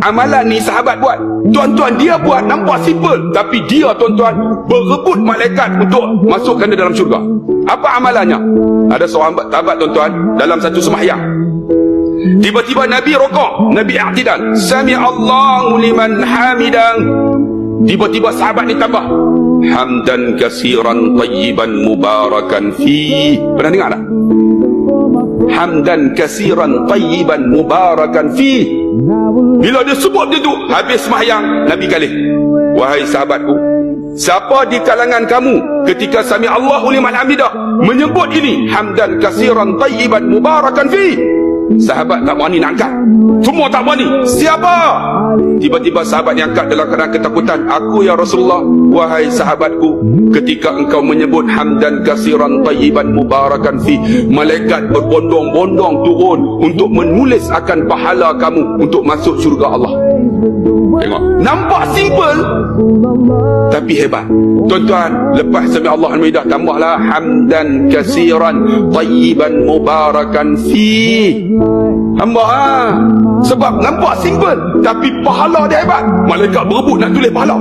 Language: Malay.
Amalan ni sahabat buat. Tuan-tuan, dia buat nampak simple, tapi dia tuan-tuan berebut malaikat untuk masukkan dia dalam syurga. Apa amalannya? Ada seorang sahabat tuan-tuan dalam satu sembahyang. Tiba-tiba Nabi rukuk, Nabi i'tidal. Sami Allahu liman hamidah. Tiba-tiba sahabat ni tambah, hamdan kasiran tayyiban mubarakan fi. Pernah dengar tak? Hamdan kasiran tayyiban mubarakan fi. Bila dia sebut itu, habis sembahyang, Nabi kali, wahai sahabatku, siapa di kalangan kamu ketika sami Allahu liman hamidah menyebut ini, hamdan kasiran tayyiban mubarakan fi? Sahabat tak berani nak angkat. Semua tak berani. Siapa? Tiba-tiba sahabat yang angkat dalam keadaan ketakutan. Aku ya Rasulullah. Wahai sahabatku, ketika engkau menyebut hamdan kasiran tayyiban mubarakan fi, malaikat berbondong-bondong turun untuk menulis akan pahala kamu untuk masuk syurga Allah. Tengok, nampak simple tapi hebat. Tuan-tuan, lepas sami Allah al-Maidah, tambahlah hamdan kasiran tayyiban mubarakan fi. Sebab nampak simple tapi pahala dia hebat. Malaikat berebut nak tulis pahala.